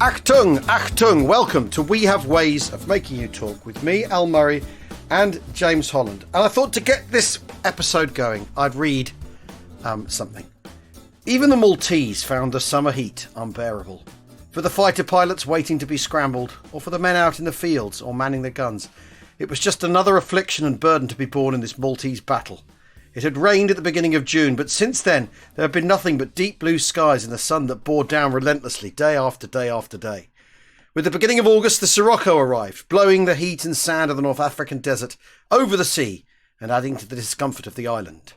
Achtung, Achtung, welcome to We Have Ways of Making You Talk with me, Al Murray, and James Holland. And I thought to get this episode going, I'd read something. Even the Maltese found the summer heat unbearable. For the fighter pilots waiting to be scrambled, or for the men out in the fields or manning their guns, it was just another affliction and burden to be borne in this Maltese battle. It had rained at the beginning of June, but since then there had been nothing but deep blue skies and the sun that bore down relentlessly day after day after day. With the beginning of August, the Sirocco arrived, blowing the heat and sand of the North African desert over the sea and adding to the discomfort of the island.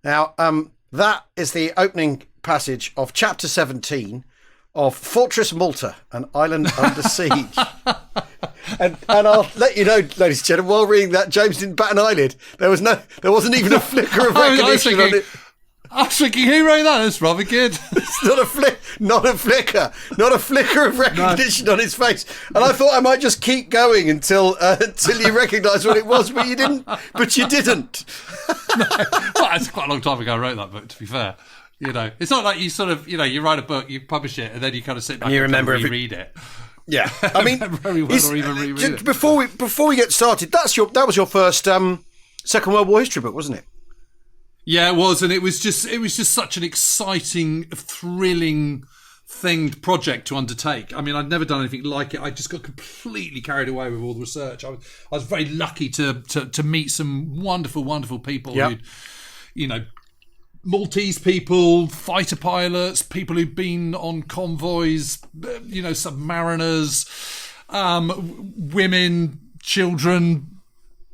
Now, that is the opening passage of Chapter 17 of Fortress Malta, an island under siege. And I'll let you know, ladies and gentlemen, while reading that, James didn't bat an eyelid. There wasn't even a flicker of recognition on it. I was thinking, who wrote that? That's rather good. It's not a flicker of recognition on his face. And I thought I might just keep going until you recognise what it was, but you didn't. But you didn't. No. Well, it's quite a long time ago I wrote that book, to be fair. You know, it's not like you sort of, you know, you write a book, you publish it, and then you kind of sit back and reread it. Yeah, I mean, very well, or even reread it. Before we get started, that was your first Second World War history book, wasn't it? Yeah, it was, and it was just such an exciting, thrilling project to undertake. I mean, I'd never done anything like it. I just got completely carried away with all the research. I was very lucky to meet some wonderful, wonderful people who, you know, Maltese people, fighter pilots, people who've been on convoys, you know, submariners, women, children,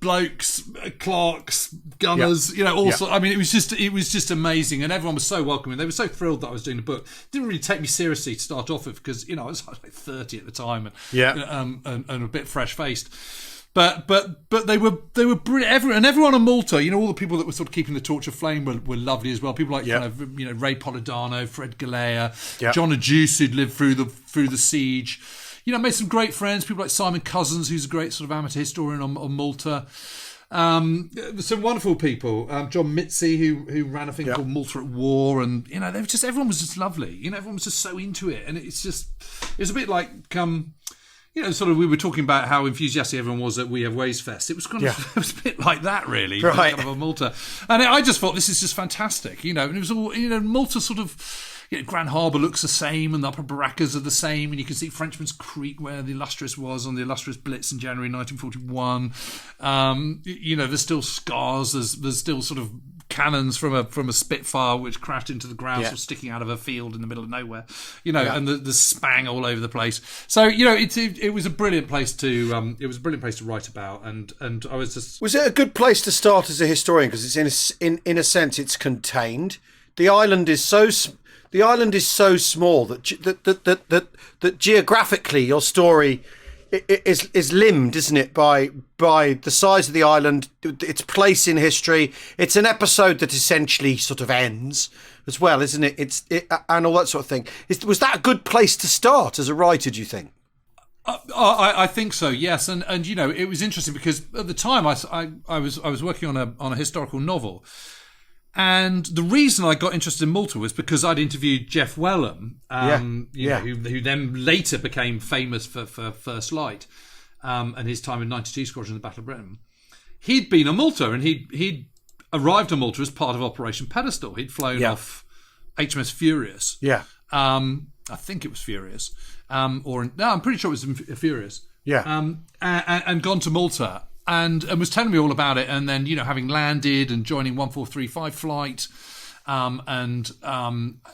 blokes, clerks, gunners, you know, also. I mean, it was just amazing, and everyone was so welcoming. They were so thrilled that I was doing the book. It didn't really take me seriously to start off with because, you know, I was like 30 at the time, and a bit fresh faced. But they were brilliant. Everyone on Malta, you know, all the people that were sort of keeping the torch aflame were lovely as well. People like kind of, you know, Ray Polidano, Fred Galea, John Adjuce, who'd lived through the siege. You know, made some great friends. People like Simon Cousins, who's a great sort of amateur historian on Malta. Some wonderful people. John Mitzi, who ran a thing called Malta at War, and you know, everyone was just lovely. You know, everyone was just so into it, and it was a bit like you know, sort of, we were talking about how enthusiastic everyone was at We Have Ways Fest. It was kind of, it was a bit like that, really, right? Kind of Malta, and I just thought this is just fantastic, you know. And it was all, you know, Malta sort of, you know, Grand Harbour looks the same, and the Upper Barraccas are the same, and you can see Frenchman's Creek where the Illustrious was on the Illustrious Blitz in January 1941. You know, there's still scars. There's still sort of cannons from a Spitfire which crashed into the ground, sort of sticking out of a field in the middle of nowhere, you know, and the spang all over the place. So, you know, it was a brilliant place to write about, and I was just. Was it a good place to start as a historian because it's in a sense it's contained. The island is so small that geographically your story is limbed, isn't it, by the size of the island, its place in history. It's an episode that essentially sort of ends as well, isn't it? And all that sort of thing. Was that a good place to start as a writer, do you think? I think so, yes. And you know, it was interesting because at the time I was working on a historical novel. And the reason I got interested in Malta was because I'd interviewed Jeff Wellham, you know, who then later became famous for First Light, and his time in 92 Squadron in the Battle of Britain. He'd been on Malta, and he'd arrived on Malta as part of Operation Pedestal. He'd flown off HMS Furious. Yeah. I think it was Furious. I'm pretty sure it was Furious. Yeah. And gone to Malta. And was telling me all about it, and then, you know, having landed and joining 1435 flight, and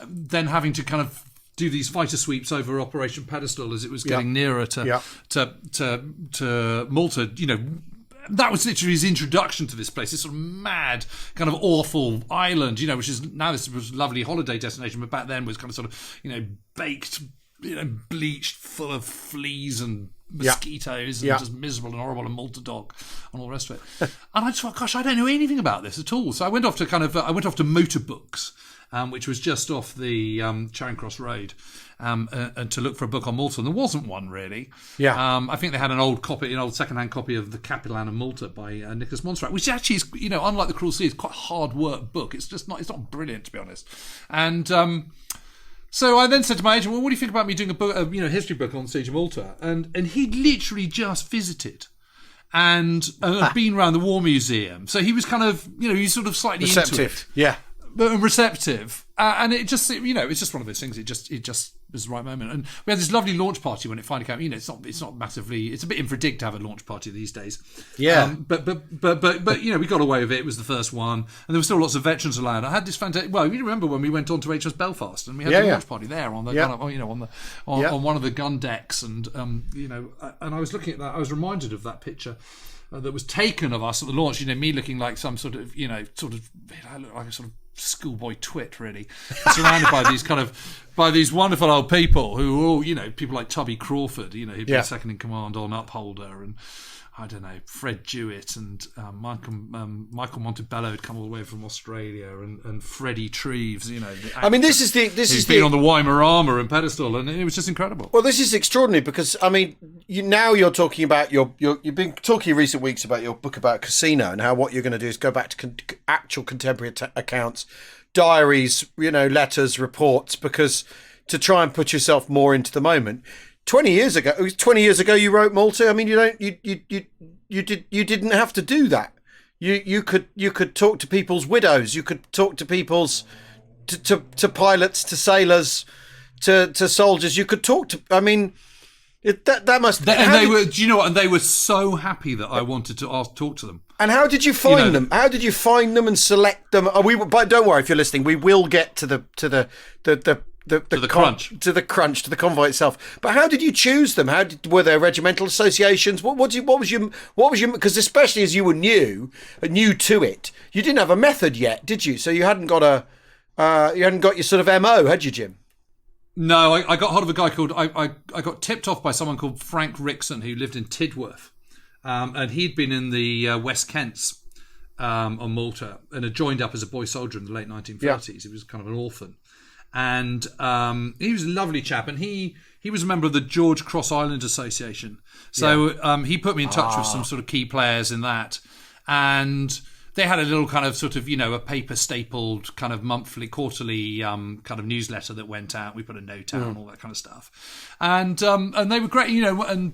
then having to kind of do these fighter sweeps over Operation Pedestal as it was getting nearer to Malta. You know, that was literally his introduction to this place, this sort of mad, kind of awful island. You know, which is now this was a lovely holiday destination, but back then was kind of sort of, you know, baked, you know, bleached, full of fleas and mosquitoes and just miserable and horrible, and Malta dog and all the rest of it. And I just thought, gosh, I don't know anything about this at all. So I went off to Motor Books, which was just off the Charing Cross Road, and to look for a book on Malta, and there wasn't one really. I think they had an old second-hand copy of The Capellan of Malta by Nicholas Monstrat, which actually is, you know, unlike The Cruel Sea, is quite a hard work book. It's not brilliant, to be honest. And So I then said to my agent, well, what do you think about me doing a history book on the siege of Malta? And he'd literally just visited and been around the War Museum. So he was kind of, he's sort of slightly receptive. into it. Yeah. But receptive. And it just, it's just one of those things. It just was the right moment. And we had this lovely launch party when it finally came. It's not massively, it's a bit infra-dig to have a launch party these days. Yeah. But we got away with it. It was the first one. And there were still lots of veterans allowed. I had this fantastic, you remember when we went on to HMS Belfast and we had the launch party there on the, on one of the gun decks. And, and I was looking at that, I was reminded of that picture that was taken of us at the launch, me looking like some sort of, I look like a sort of schoolboy twit, really, surrounded by these wonderful old people who are all, people like Tubby Crawford, who'd been second in command on Upholder, and I don't know, Fred Jewett and Michael Montebello had come all the way from Australia, and Freddie Treves, this is been on the Weimaraner and Pedestal, and it was just incredible. Well, this is extraordinary because you're talking about you've been talking in recent weeks about your book about Casino and how what you're going to do is go back to actual contemporary accounts, diaries, letters, reports, because to try and put yourself more into the moment. 20 years ago you wrote Malta. I mean, you didn't have to do that. You could talk to people's widows. You could talk to people's to pilots, to sailors, to soldiers. You could talk to. I mean, that must. And they were so happy that I wanted to talk to them. And how did you find them? How did you find them and select them? But don't worry if you're listening. We will get to the crunch, to the convoy itself. But how did you choose them? Were there regimental associations? What was your? Because especially as you were new to it, you didn't have a method yet, did you? So you hadn't got your sort of MO, had you, Jim? No, I got hold of a guy called. I got tipped off by someone called Frank Rickson, who lived in Tidworth, and he'd been in the West Kents on Malta and had joined up as a boy soldier in the late 1930s. Yeah. He was kind of an orphan. And he was a lovely chap, and he was a member of the George Cross Island Association. So he put me in touch with some sort of key players in that, and they had a little kind of sort of a paper stapled kind of quarterly kind of newsletter that went out. We put a note out and all that kind of stuff, and they were great, and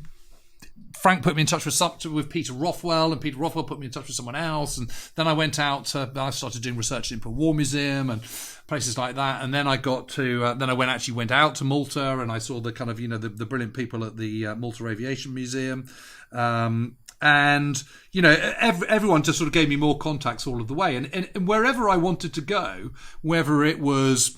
Frank put me in touch with Peter Rothwell, and Peter Rothwell put me in touch with someone else, and then I went out. I started doing research in the War Museum and places like that, and then I got to. Then I went out to Malta, and I saw the kind of the brilliant people at the Malta Aviation Museum, and everyone just sort of gave me more contacts all of the way, and wherever I wanted to go, whether it was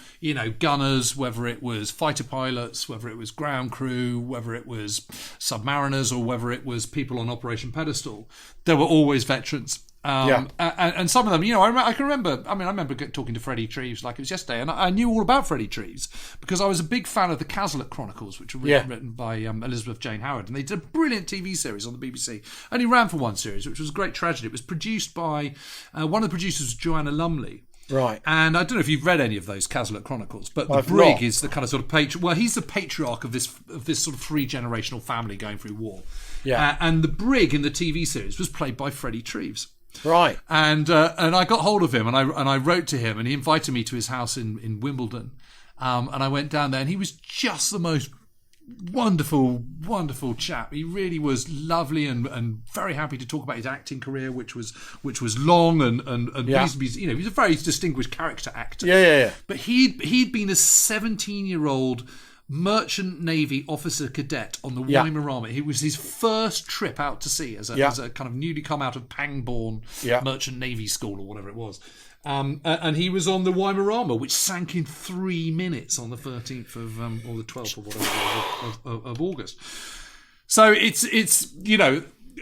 gunners, whether it was fighter pilots, whether it was ground crew, whether it was submariners, or whether it was people on Operation Pedestal, there were always veterans. And some of them, I can remember. I remember talking to Freddie Treves like it was yesterday, and I knew all about Freddie Treves because I was a big fan of the Cazalet Chronicles, which were written by Elizabeth Jane Howard, and they did a brilliant TV series on the BBC. Only ran for one series, which was a great tragedy. It was produced by one of the producers, was Joanna Lumley. Right. And I don't know if you've read any of those Cazalet Chronicles, but the Brig is the kind of sort of he's the patriarch of this sort of three-generational family going through war. Yeah. And the Brig in the TV series was played by Freddie Treves. Right. And I got hold of him, and I wrote to him, and he invited me to his house in Wimbledon, and I went down there, and he was just the most wonderful chap. He really was lovely and very happy to talk about his acting career, which was long and he's a very distinguished character actor. Yeah. But he'd been a 17-year-old merchant navy officer cadet on the Weimaraner. It was his first trip out to sea as a kind of newly come out of Pangbourne merchant navy school or whatever it was. And he was on the Weimaraner, which sank in 3 minutes on the 13th of or the 12th or whatever of August. So it's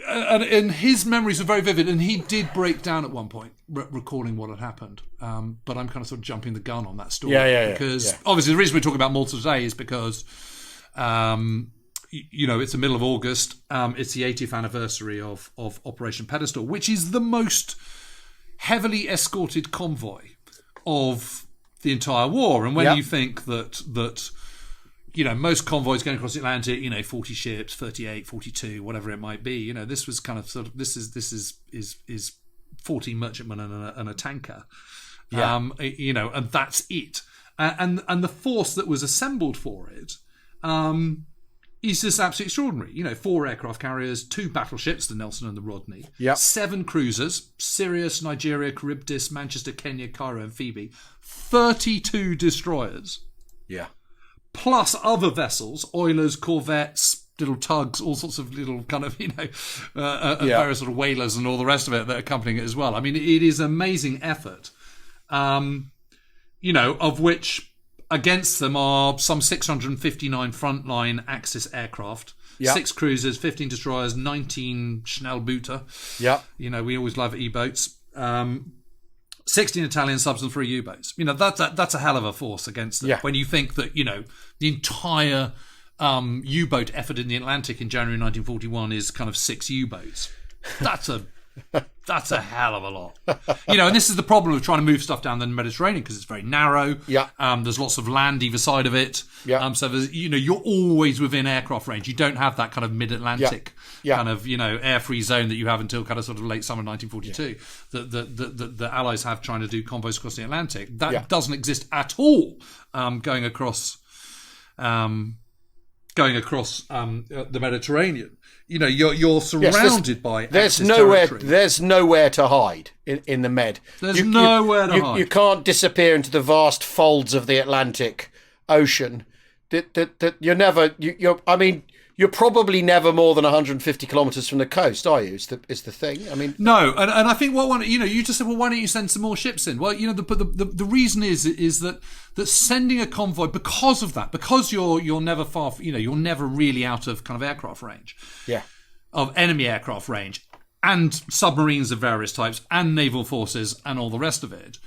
and his memories are very vivid, and he did break down at one point recalling what had happened. But I'm kind of sort of jumping the gun on that story because obviously the reason we're talking about Malta today is because it's the middle of August. It's the 80th anniversary of Operation Pedestal, which is the most heavily escorted convoy of the entire war. And when you think that most convoys going across the Atlantic, 40 ships, 38, 42, whatever it might be, this was kind of sort of this is 14 merchantmen and a tanker, and that's it. and the force that was assembled for it is just absolutely extraordinary. 4 aircraft carriers, 2 battleships, the Nelson and the Rodney, 7 cruisers, Sirius, Nigeria, Charybdis, Manchester, Kenya, Cairo and Phoebe, 32 destroyers, plus other vessels, oilers, corvettes, little tugs, all sorts of little kind of, various sort of whalers and all the rest of it that are accompanying it as well. I mean, it is an amazing effort, of which against them are some 659 frontline Axis aircraft, 6 cruisers, 15 destroyers, 19 Schnellbooter. We always love E-boats. 16 Italian subs and 3 U-boats. That's a hell of a force against them. When you think that, the entire U-boat effort in the Atlantic in January 1941 is kind of 6 U-boats. That's a hell of a lot. And this is the problem of trying to move stuff down the Mediterranean because it's very narrow. There's lots of land either side of it. So there's, you're always within aircraft range. You don't have that kind of mid-Atlantic kind of, air-free zone that you have until kind of sort of late summer 1942 that the Allies have trying to do convoys across the Atlantic. That doesn't exist at all going across the Mediterranean. You're surrounded by there's nowhere to hide in the Med. There's nowhere to hide. You can't disappear into the vast folds of the Atlantic Ocean. That you're probably never more than 150 kilometres from the coast, are you? Is the thing? I mean, no, and I think you just said, well, why don't you send some more ships in? Well, the reason is that sending a convoy, because of that, because you're never far, you're never really out of kind of aircraft range, of enemy aircraft range, and submarines of various types, and naval forces, and all the rest of it,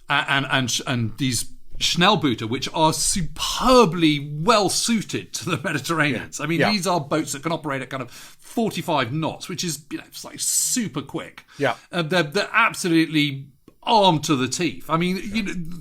and these Schnellbooter, which are superbly well suited to the Mediterraneans. I mean, these are boats that can operate at kind of 45 knots, which is it's like super quick. They're absolutely armed to the teeth. I mean,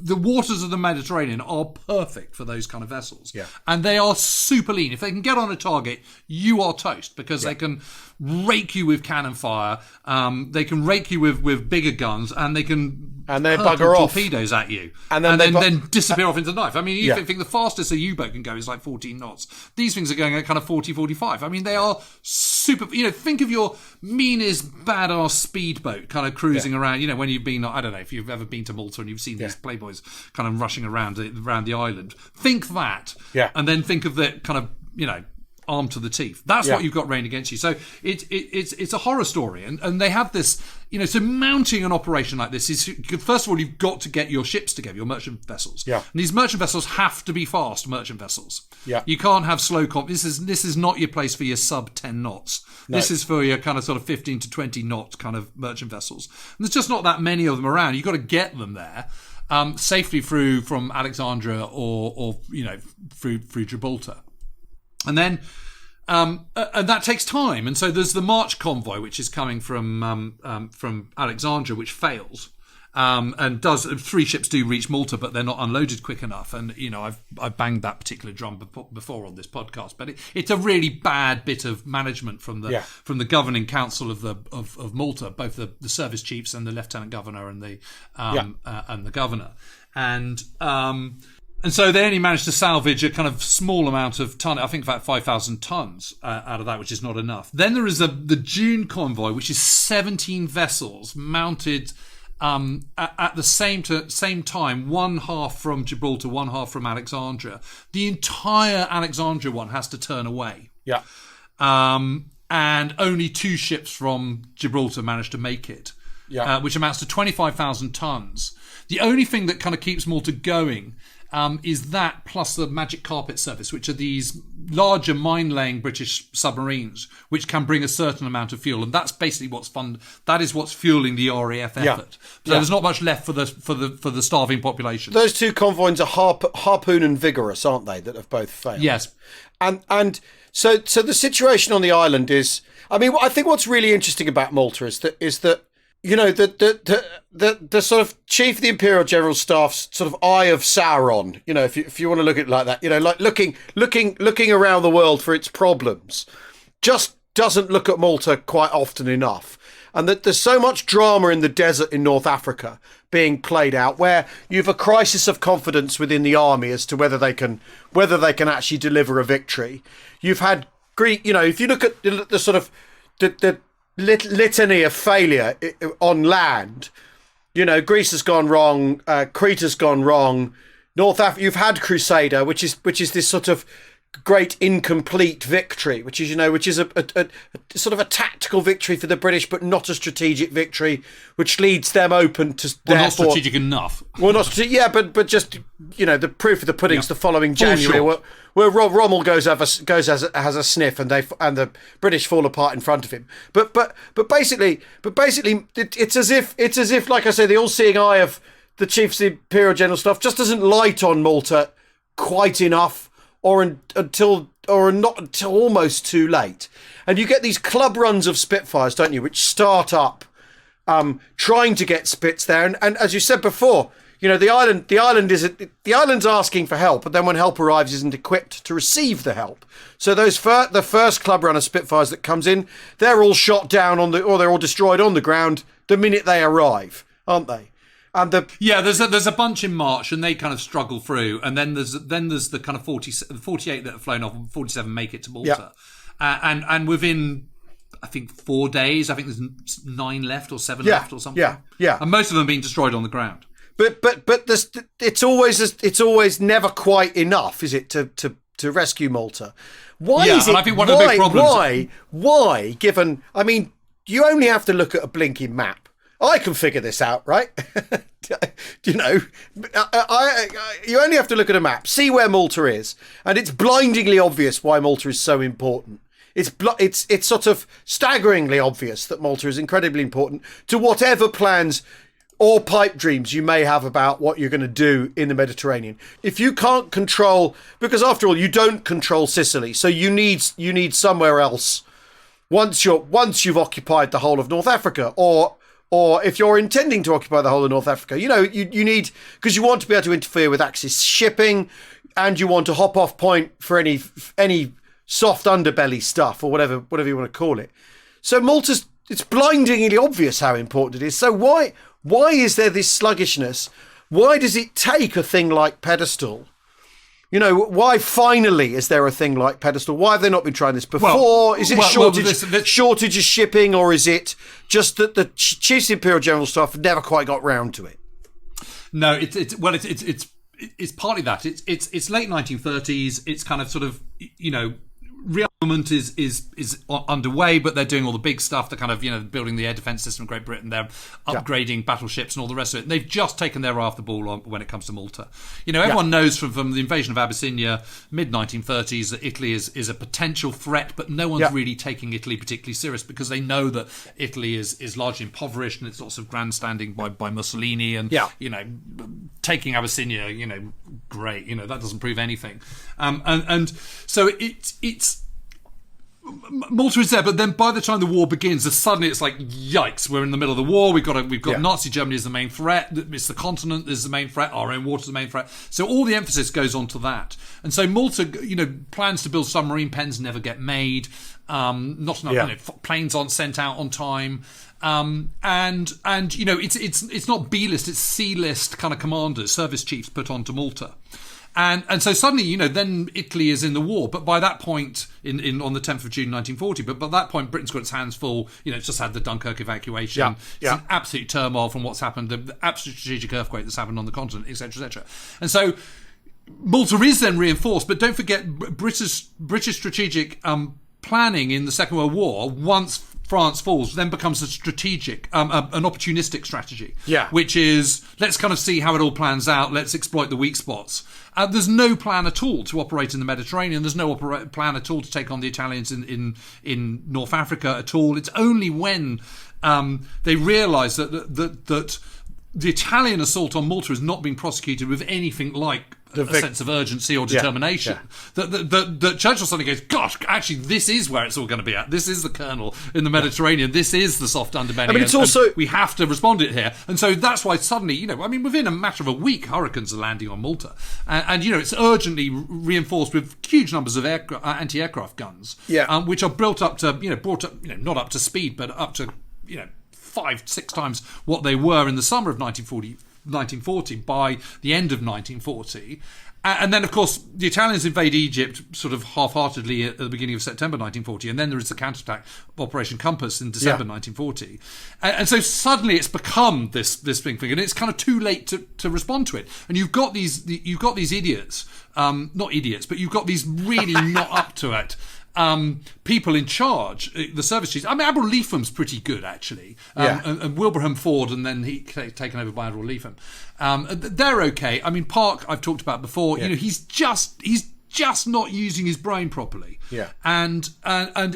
the waters of the Mediterranean are perfect for those kind of vessels, and they are super lean. If they can get on a target, you are toast because they can rake you with cannon fire. They can rake you with bigger guns, and they can bugger off torpedoes at you, and then disappear off into the night. I mean, you think the fastest a U-boat can go is like 14 knots. These things are going at kind of 40, 45. I mean, they are super. Think of your meanest badass speedboat kind of cruising around. When you've been, I don't know if you've ever been to Malta and you've seen these playboys kind of rushing around the island. Think that, and then think of the kind of armed to the teeth. That's what you've got rained against you. So it's a horror story, and they have this. So mounting an operation like this is, first of all, you've got to get your ships together, your merchant vessels. And these merchant vessels have to be fast merchant vessels. You can't have slow This is not your place for your sub 10 knots. No. This is for your kind of sort of 15 to 20 knot kind of merchant vessels. And there's just not that many of them around. You've got to get them there safely from Alexandria or through Gibraltar. And then, and that takes time. And so there's the March convoy, which is coming from Alexandria, which fails. And 3 ships do reach Malta, but they're not unloaded quick enough. And, I've banged that particular drum before on this podcast, but it's a really bad bit of management from the governing council of Malta, both the service chiefs and the lieutenant governor and the governor. And so they only managed to salvage a kind of small amount of ton, I think about 5,000 tons out of that, which is not enough. Then there is the June convoy, which is 17 vessels mounted at the same time, one half from Gibraltar, one half from Alexandria. The entire Alexandria one has to turn away. And only 2 ships from Gibraltar managed to make it, which amounts to 25,000 tons. The only thing that kind of keeps Malta going is that plus the Magic Carpet service, which are these larger mine-laying British submarines, which can bring a certain amount of fuel, and that's basically that is what's fueling the RAF effort. So there's not much left for the starving population. Those 2 convoys are Harpoon and Vigorous, aren't they? That have both failed. Yes, and so the situation on the island is. I mean, I think what's really interesting about Malta is that. The sort of chief of the Imperial General Staff's sort of eye of Sauron, if you want to look at it like that, like looking around the world for its problems, just doesn't look at Malta quite often enough. and that there's so much drama in the desert in North Africa being played out, where you've a crisis of confidence within the army as to whether they can actually deliver a victory. You've had Greek, if you look at the sort of the litany of failure on land, Greece has gone wrong, Crete has gone wrong, North Africa. You've had Crusader, which is this sort of great incomplete victory, which is a sort of a tactical victory for the British, but not a strategic victory, which leads them open to not strategic enough. Well, not strategic, yeah, but just the proof of the pudding's the following January, where Rommel has a sniff, and the British fall apart in front of him. But basically, it's as if, like I say, the all-seeing eye of the Chief of the Imperial General Staff just doesn't light on Malta quite enough, or not until almost too late. And you get these club runs of Spitfires, don't you, which start up trying to get Spits there. And as you said before, the island's asking for help, but then when help arrives, isn't equipped to receive the help. So the first club run of Spitfires that comes in, they're all shot down or they're all destroyed on the ground the minute they arrive, aren't they? And there's a bunch in March, and they kind of struggle through, and then there's the kind of 48 that have flown off, and 47 make it to Malta, and within, I think, 4 days, I think there's 9 left or 7 left or something. Yeah, and most of them being destroyed on the ground. But it's always never quite enough, is it, to rescue Malta? Why is it? And I think one of the big problems. Why? Given, I mean, you only have to look at a blinking map. I can figure this out, right? You only have to look at a map, see where Malta is, and it's blindingly obvious why Malta is so important. It's sort of staggeringly obvious that Malta is incredibly important to whatever plans or pipe dreams you may have about what you're going to do in the Mediterranean. If you can't control, because after all, you don't control Sicily, so you need somewhere else once you've occupied the whole of North Africa, or if you're intending to occupy the whole of North Africa, you need, because you want to be able to interfere with Axis shipping, and you want a hop-off point for any soft underbelly stuff, or whatever you want to call it. So it's blindingly obvious how important it is. So why is there this sluggishness? Why does it take a thing like Pedestal? Why finally is there a thing like Pedestal? Why have they not been trying this before? Is it shortage of shipping, or is it just that the Chief of the Imperial General Staff have never quite got round to it? No, it's partly that. It's late 1930s. It's kind of sort of, rearmament is underway, but they're doing all the big stuff. They're kind of, building the air defence system of Great Britain. They're upgrading battleships and all the rest of it. And they've just taken their eye off the ball when it comes to Malta. Everyone knows from the invasion of Abyssinia, mid-1930s, that Italy is a potential threat, but no one's really taking Italy particularly serious, because they know that Italy is largely impoverished, and it's lots of grandstanding by Mussolini, and taking Abyssinia, great, that doesn't prove anything. And so it's Malta is there, but then by the time the war begins, suddenly it's like, yikes, we're in the middle of the war. We've got Nazi Germany as the main threat. It's the continent is the main threat. Our own water is the main threat. So all the emphasis goes on to that. And so Malta, plans to build submarine pens never get made. Not enough. Planes aren't sent out on time. And it's not B list, it's C list kind of commanders, service chiefs put onto Malta. And so suddenly, then Italy is in the war. But by that point, on the 10th of June 1940, but by that point, Britain's got its hands full. It's just had the Dunkirk evacuation. It's an absolute turmoil from what's happened, the absolute strategic earthquake that's happened on the continent, etc., etc. And so Malta is then reinforced. But don't forget, British strategic planning in the Second World War, once France falls, then becomes a strategic, an opportunistic strategy. Which is, let's kind of see how it all plans out. Let's exploit the weak spots. There's no plan at all to operate in the Mediterranean. There's no plan at all to take on the Italians in North Africa at all. It's only when they realise that the Italian assault on Malta is not being prosecuted with anything like a sense of urgency or determination. That Churchill suddenly goes, gosh, actually, this is where it's all going to be at. This is the kernel in the Mediterranean. This is the soft underbelly. I mean, it's also, we have to respond to it here. And so that's why suddenly, within a matter of a week, hurricanes are landing on Malta. And it's urgently reinforced with huge numbers of anti-aircraft guns, which are built up to, brought up, not up to speed, but up to, 5-6 times what they were in the summer of 1940 by the end of 1940. And then, of course, the Italians invade Egypt sort of half-heartedly at the beginning of September 1940, and then there is the counterattack Operation Compass in December 1940. And so suddenly it's become this big thing, and it's kind of too late to respond to it. And you've got these idiots, not idiots, but you've got these really not up to it people in charge, the service chiefs. I mean, Admiral Leatham's pretty good, actually. And Wilbraham Ford, and then he taken over by Admiral Leatham. They're okay. I mean, Park, I've talked about before. You know, he's just not using his brain properly. Yeah. And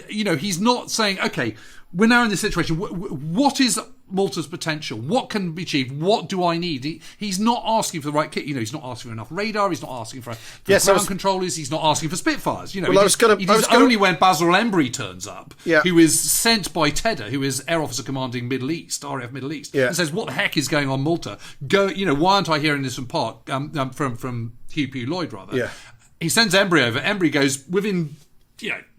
you know, he's not saying, okay, we're now in this situation. What is Malta's potential? What can be achieved? What do I need? He's not asking for the right kit. You know, he's not asking for enough radar. He's not asking for ground controllers. He's not asking for Spitfires. You know, it is only when Basil Embry turns up, who is sent by Tedder, who is Air Officer Commanding Middle East, RAF Middle East, and says, "What the heck is going on, Malta? Go. You know, why aren't I hearing this from Park? From Hugh P. Lloyd, rather." Yeah. He sends Embry over. Embry goes within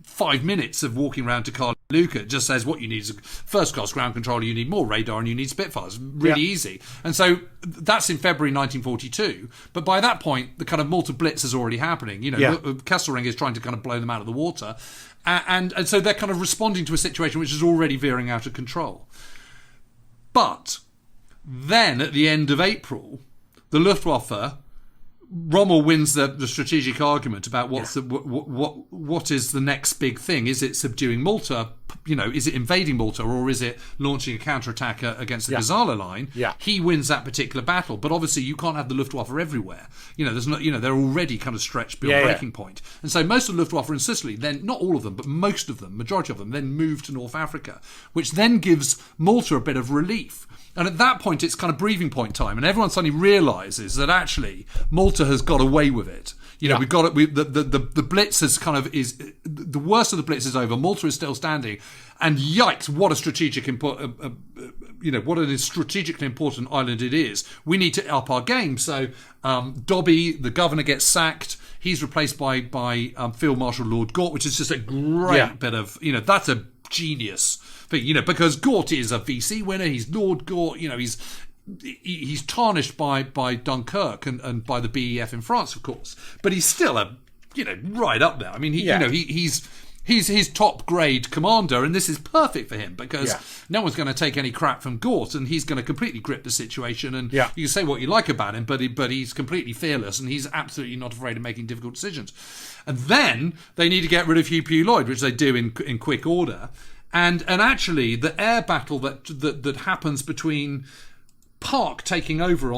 5 minutes of walking around to Carl Luca, just says what you need is a first-class ground controller, you need more radar, and you need Spitfires. Really easy. And so that's in February 1942. But by that point, the kind of Malta Blitz is already happening. You know, Kesselring is trying to kind of blow them out of the water. And so they're kind of responding to a situation which is already veering out of control. But then, at the end of April, the Luftwaffe... Rommel wins the strategic argument about what is the next big thing. Is it subduing Malta? You know, is it invading Malta, or is it launching a counterattack against the Gazala line? Yeah. He wins that particular battle, but obviously you can't have the Luftwaffe everywhere. You know, there's not. You know, they're already kind of stretched beyond breaking point, and so most of the Luftwaffe in Sicily, then not all of them, but most of them, majority of them, then move to North Africa, which then gives Malta a bit of relief. And at that point, it's kind of breathing point time, and everyone suddenly realises that actually Malta has got away with it. You know, we've got it. The Blitz has kind of is the worst of the Blitz is over. Malta is still standing, and yikes! What a strategic what a strategically important island it is. We need to up our game. So Dobby, the governor, gets sacked. He's replaced by Field Marshal Lord Gort, which is just a great bit of that's a genius thing, because Gort is a VC winner. He's Lord Gort. He's tarnished by Dunkirk and by the BEF in France, of course, but he's still right up there. I mean, he's his top grade commander, and this is perfect for him because no one's going to take any crap from Gort, and he's going to completely grip the situation. And you can say what you like about him, but he's completely fearless, and he's absolutely not afraid of making difficult decisions. And then they need to get rid of Hugh P. Lloyd, which they do in quick order. And actually, the air battle that happens between Park taking over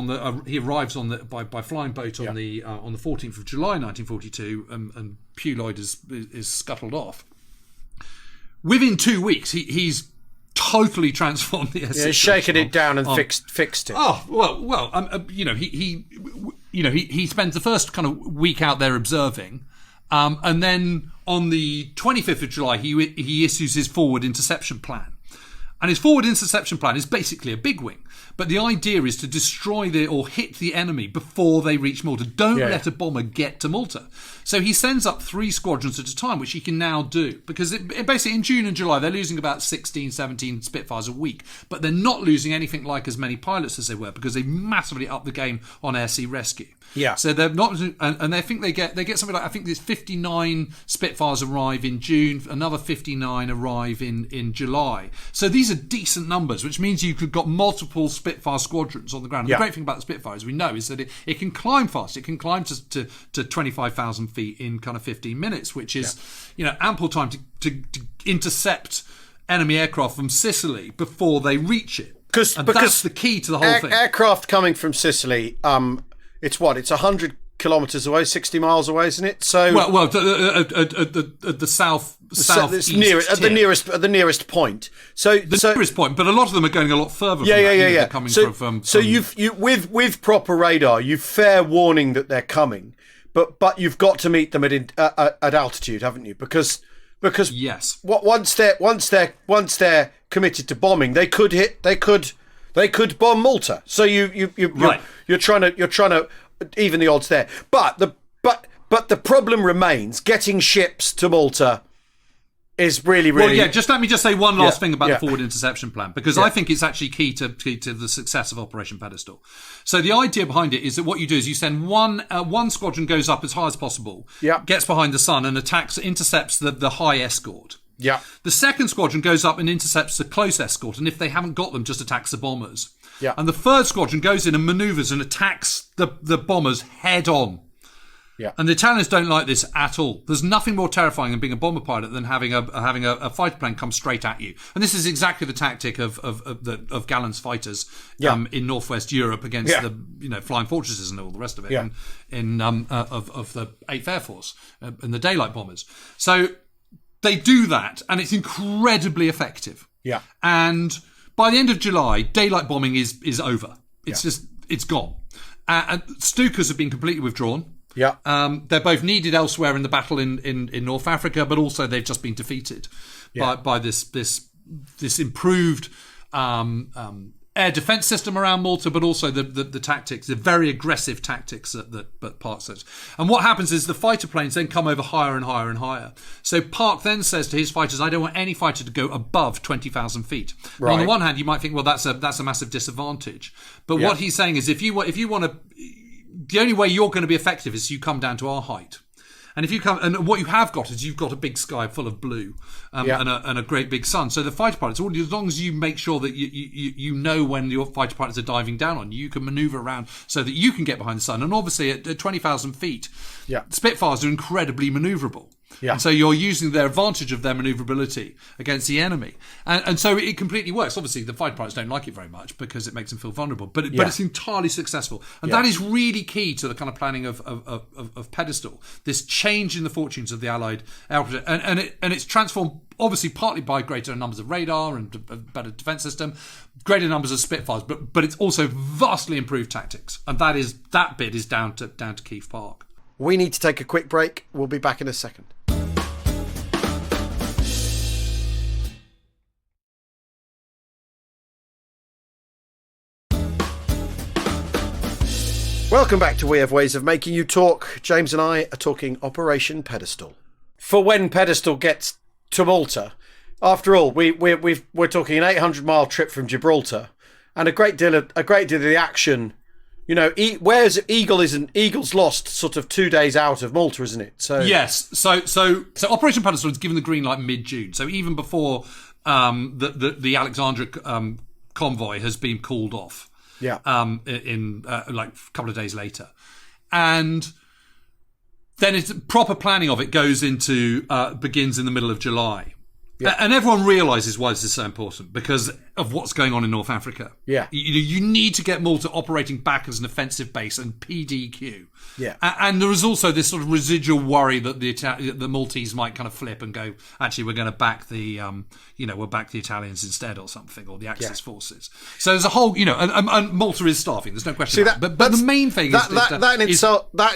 he arrives by flying boat on the 14th of July 1942, and Hugh Lloyd is scuttled off. Within 2 weeks, he's totally transformed the air system. He's shaken it down and fixed it. Oh well. He spends the first kind of week out there observing. And then on the 25th of July, he issues his forward interception plan. And his forward interception plan is basically a big wing. But the idea is to destroy or hit the enemy before they reach Malta. Don't let a bomber get to Malta. So he sends up 3 squadrons at a time, which he can now do. Because it basically in June and July, they're losing about 16, 17 Spitfires a week. But they're not losing anything like as many pilots as they were, because they massively upped the game on air-sea rescue. Yeah. So they're not, and they think they get something like, I think there's 59 Spitfires arrive in June, another 59 arrive in July. So these are decent numbers, which means you've got multiple Spitfire squadrons on the ground. The great thing about the Spitfire, as we know, is that it can climb fast. It can climb to 25,000 feet in kind of 15 minutes, which is ample time to intercept enemy aircraft from Sicily before they reach it. Because that's the key to the whole thing. Aircraft coming from Sicily, it's 100 kilometres away, 60 miles away, isn't it? So at the southeast at the nearest point. Nearest point, but a lot of them are going a lot further. They're coming from you with proper radar, you've fair warning that they're coming, but you've got to meet them at altitude, haven't you? Because yes, once they're committed to bombing, they could bomb Malta. So you're trying to even the odds there. But the problem remains, getting ships to Malta. 'Cause, because aircraft coming from Sicily, it's 100 kilometres away, 60 miles away, isn't it? So you with proper radar, you've fair warning that they're coming, but you've got to meet them at altitude, haven't you? Because once they're committed to bombing, they could bomb Malta. So but the problem remains, getting ships to Malta is really. Well, yeah, just let me just say one last thing about yeah. the forward interception plan, because I think it's actually key to the success of Operation Pedestal. So the idea behind it is that what you do is you send one squadron goes up as high as possible, gets behind the sun and intercepts the high escort. Yeah. The second squadron goes up and intercepts the close escort, and if they haven't got them, just attacks the bombers. Yeah. And the third squadron goes in and manoeuvres and attacks the bombers head on. Yeah. And the Italians don't like this at all. There's nothing more terrifying than being a bomber pilot than having a fighter plane come straight at you. And this is exactly the tactic of Galland's fighters in northwest Europe against the flying fortresses and all the rest of it. Yeah. Of the 8th Air Force and the daylight bombers. So they do that, and it's incredibly effective. Yeah. And by the end of July, daylight bombing is over. It's gone. And Stukas have been completely withdrawn. Yeah. They're both needed elsewhere in the battle in North Africa, but also they've just been defeated by this improved air defence system around Malta, but also the tactics, the very aggressive tactics that Park says. And what happens is the fighter planes then come over higher and higher and higher. So Park then says to his fighters, I don't want any fighter to go above 20,000 feet. Right. On the one hand, you might think, well, that's a massive disadvantage. But what he's saying is if you want to... The only way you're going to be effective is you come down to our height. And if you come, and what you have got is you've got a big sky full of blue and a great big sun. So the fighter pilots, as long as you make sure that you know when your fighter pilots are diving down on you, can manoeuvre around so that you can get behind the sun. And obviously at 20,000 feet, Spitfires are incredibly manoeuvrable. Yeah. And so you're using their advantage of their manoeuvrability against the enemy. And so it completely works. Obviously, the fighter pilots don't like it very much because it makes them feel vulnerable. But it's entirely successful. And that is really key to the kind of planning of Pedestal. This change in the fortunes of the Allied air and it's transformed, obviously, partly by greater numbers of radar and a better defence system, greater numbers of Spitfires, but it's also vastly improved tactics. And that bit is down to Keith Park. We need to take a quick break. We'll be back in a second. Welcome back to We Have Ways of Making You Talk. James and I are talking Operation Pedestal. For when Pedestal gets to Malta, after all, we're talking an 800-mile trip from Gibraltar, and a great deal of the action. You know, where's Eagle's lost sort of 2 days out of Malta, isn't it? So yes. So Operation Pedestal was given the green light mid-June. So even before the Alexandria convoy has been called off. Yeah. In like a couple of days later, and then it's proper planning of it begins in the middle of July. Yeah. And everyone realises why this is so important because of what's going on in North Africa. Yeah. You need to get Malta operating back as an offensive base and PDQ. Yeah. And there is also this sort of residual worry that the Maltese might kind of flip and go, actually, we're going to back we'll back the Italians instead or something, or the Axis forces. So there's a whole, and Malta is starving. There's no question about that. But the main thing that in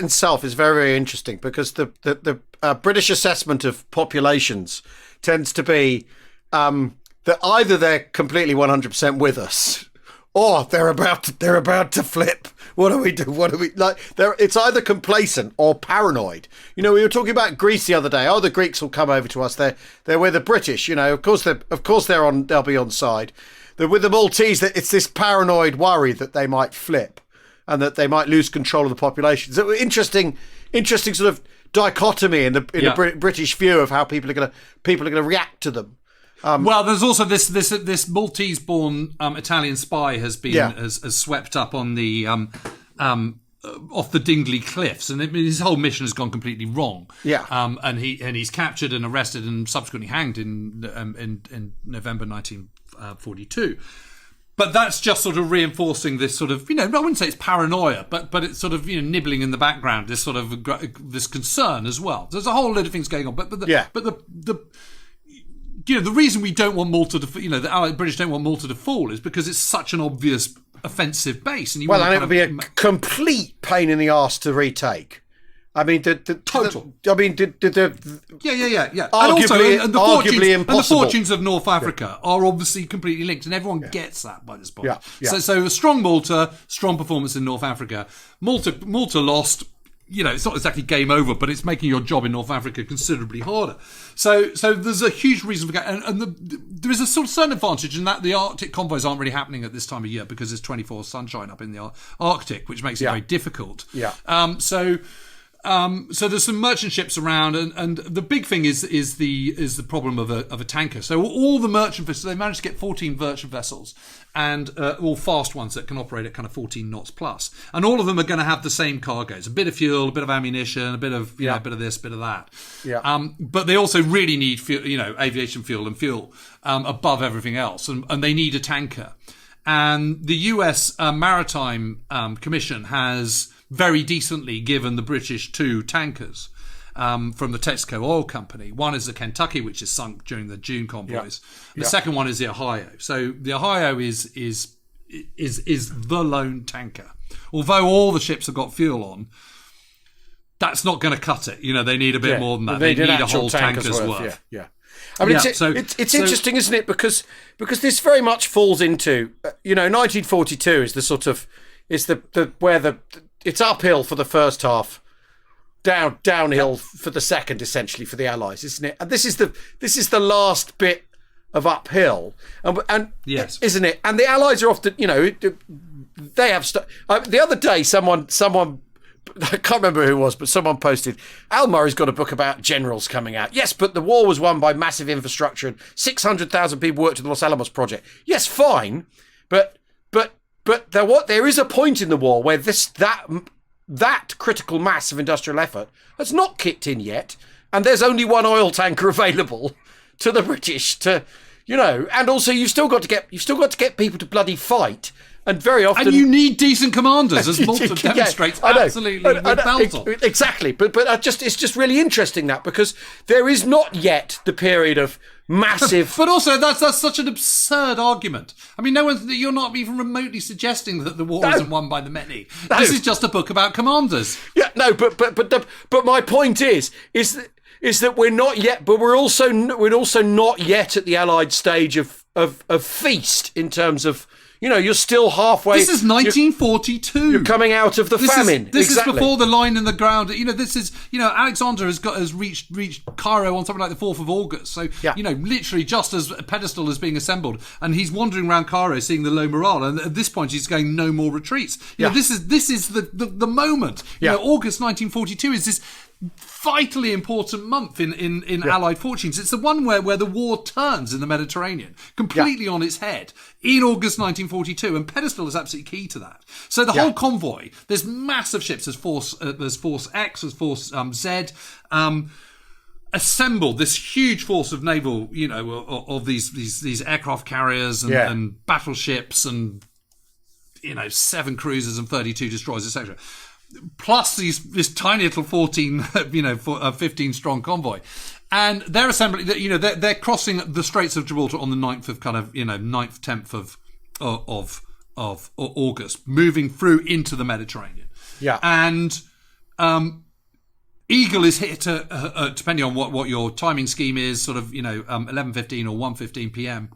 itself is very, very interesting because the British assessment of populations tends to be that either they're completely 100% with us, or they're about to flip. What do we do? It's either complacent or paranoid. We were talking about Greece the other day. Oh, the Greeks will come over to us. They're with the British. Of course they'll be on side. With the Maltese, it's this paranoid worry that they might flip and that they might lose control of the population. So interesting sort of dichotomy in the British view of how people are going to react to them. Well, there's also this Maltese-born Italian spy has swept up on the off the Dingley Cliffs, and his whole mission has gone completely wrong. Yeah, and he's captured and arrested and subsequently hanged in November 1942. But that's just sort of reinforcing this sort of, I wouldn't say it's paranoia, but it's sort of, nibbling in the background, this sort of, this concern as well. There's a whole load of things going on. But the reason we don't want Malta to, the Allied British don't want Malta to fall is because it's such an obvious offensive base. And it would be a complete pain in the arse to retake. I mean, total. Yeah. Arguably impossible. And the fortunes of North Africa are obviously completely linked, and everyone gets that by this point. Yeah. So a strong Malta, strong performance in North Africa. Malta lost. it's not exactly game over, but it's making your job in North Africa considerably harder. So there's a huge reason for there is a sort of certain advantage in that the Arctic convoys aren't really happening at this time of year because there's 24 sunshine up in the Arctic, which makes it very difficult. Yeah. So there's some merchant ships around, and the big thing is the problem of a tanker. So all the merchant vessels, they managed to get 14 merchant vessels, and all fast ones that can operate at kind of 14 knots plus, and all of them are going to have the same cargoes: a bit of fuel, a bit of ammunition, a bit of a bit of this, a bit of that. Yeah. But they also really need aviation fuel and fuel above everything else, and they need a tanker. And the US Maritime Commission has very decently given the British 2 tankers from the Texaco Oil Company. One is the Kentucky, which is sunk during the June convoys. The second one is the Ohio. So the Ohio is the lone tanker. Although all the ships have got fuel on, that's not going to cut it. They need a bit more than that. They need a whole tanker's worth. Yeah. I mean, it's interesting, isn't it? Because this very much falls into 1942 is the sort of it's uphill for the first half, downhill for the second, essentially for the Allies, isn't it? And this is the last bit of uphill, and yes, isn't it? And the Allies are often, they have the other day, someone. I can't remember who it was, but someone posted, Al Murray's got a book about generals coming out. Yes, but the war was won by massive infrastructure and 600,000 people worked on the Los Alamos project. Yes, fine, but there is a point in the war where that critical mass of industrial effort has not kicked in yet, and there's only one oil tanker available to the British and also you've still got to get people to bloody fight. And very often, and you need decent commanders, as Malta demonstrates absolutely with Belton. Exactly, but it's just really interesting that because there is not yet the period of massive. But also, that's such an absurd argument. I mean, you're not even remotely suggesting that the war isn't won by the many. No. This is just a book about commanders. Yeah, no, but my point is that we're not yet, but we're also not yet at the Allied stage of feast in terms of. You're still halfway. This is 1942. You're coming out of the famine. This is before the line in the ground. This is, Alexander has reached Cairo on something like the 4th of August. So, literally just as Pedestal is being assembled, and he's wandering around Cairo seeing the low morale. And at this point, he's going, no more retreats. This is the moment. August 1942 is this vitally important month in Allied fortunes. It's the one where the war turns in the Mediterranean completely on its head in August 1942, and Pedestal is absolutely key to that. So the whole convoy, there's massive ships. There's Force X, there's Force Z, assembled this huge force of naval, of these aircraft carriers and battleships and 7 cruisers and 32 destroyers, etc. Plus this tiny little 15 strong convoy, and they're assembling. They're crossing the Straits of Gibraltar on the 9th of 9th, 10th of August, moving through into the Mediterranean. Yeah, and Eagle is hit depending on what your timing scheme is, sort of 11:15 or 1:15 p.m.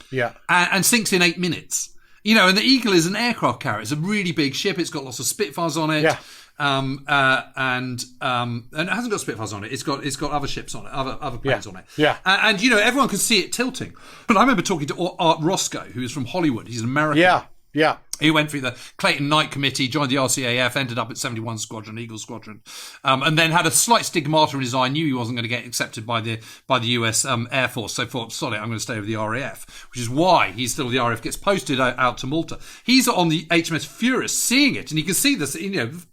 Yeah, and sinks in 8 minutes. And the Eagle is an aircraft carrier. It's a really big ship. It's got lots of Spitfires on it. Yeah. And it hasn't got Spitfires on it. It's got other ships on it, other planes on it. Yeah. And everyone can see it tilting. But I remember talking to Art Roscoe, who is from Hollywood. He's an American. Yeah. Yeah. He went through the Clayton Knight Committee, joined the RCAF, ended up at 71 Squadron, Eagle Squadron, and then had a slight stigmata in his eye. Knew he wasn't going to get accepted by the US Air Force, so thought, sorry, I'm going to stay with the RAF, which is why he's still the RAF, gets posted out to Malta. He's on the HMS Furious, seeing it, and you can see this,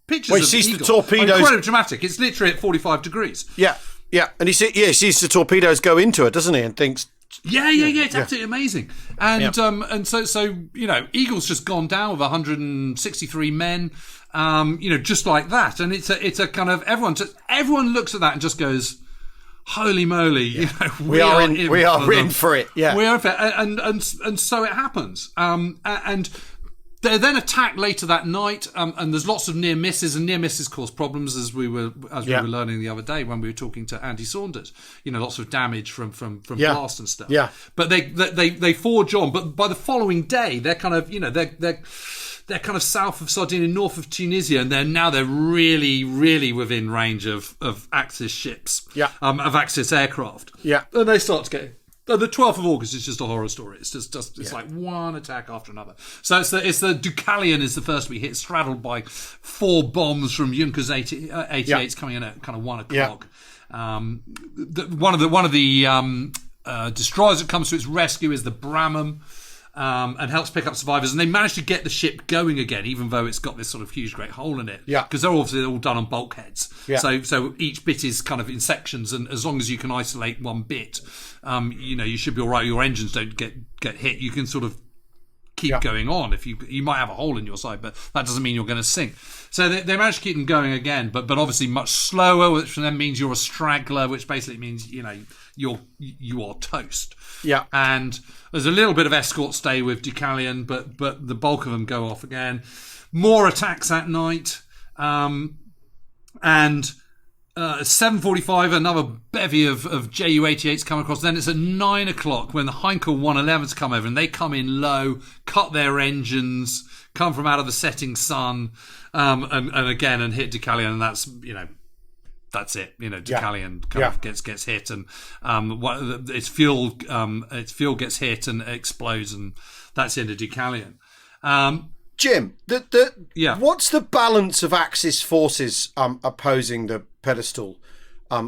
pictures of sees Eagle. The torpedoes. Incredibly dramatic. It's literally at 45 degrees. Yeah, yeah, and he sees the torpedoes go into it, doesn't he, and thinks. Yeah, it's absolutely amazing. And so Eagle's just gone down with 163 men, just like that. And it's a kind of everyone looks at that and just goes, holy moly, we are in for it. Yeah, we are in for it. And so it happens. And they're then attacked later that night, and there's lots of near misses, and near misses cause problems, as we were learning the other day when we were talking to Andy Saunders. Lots of damage from blast and stuff. Yeah. But they forge on. But by the following day, they're kind of they're kind of south of Sardinia, north of Tunisia, and they're really, really within range of Axis ships, of Axis aircraft. Yeah. And they start to get... The 12th of August is just a horror story. It's just like one attack after another. So it's the Deucalion is the first to be hit, straddled by 4 bombs from Junkers 88s coming in at kind of 1 o'clock. One of the destroyers that comes to its rescue is the Bramham. And helps pick up survivors, and they manage to get the ship going again, even though it's got this sort of huge, great hole in it. Yeah, because they're obviously all done on bulkheads. Yeah. So each bit is kind of in sections, and as long as you can isolate one bit, you should be all right. Your engines don't get hit. You can sort of keep going on. If you might have a hole in your side, but that doesn't mean you're going to sink. So they manage to keep them going again, but obviously much slower, which then means you're a straggler, which basically means you are toast. Yeah. And there's a little bit of escort stay with Deucalion, but the bulk of them go off again. More attacks at night, and 7:45, another bevy of Ju-88s come across. Then it's at 9 o'clock when the Heinkel 111s come over, and they come in low, cut their engines, come from out of the setting sun, and hit Deucalion, and that's it. Deucalion kind of gets hit, and its fuel gets hit and explodes, and that's the end of Deucalion. Jim, what's the balance of Axis forces opposing the Pedestal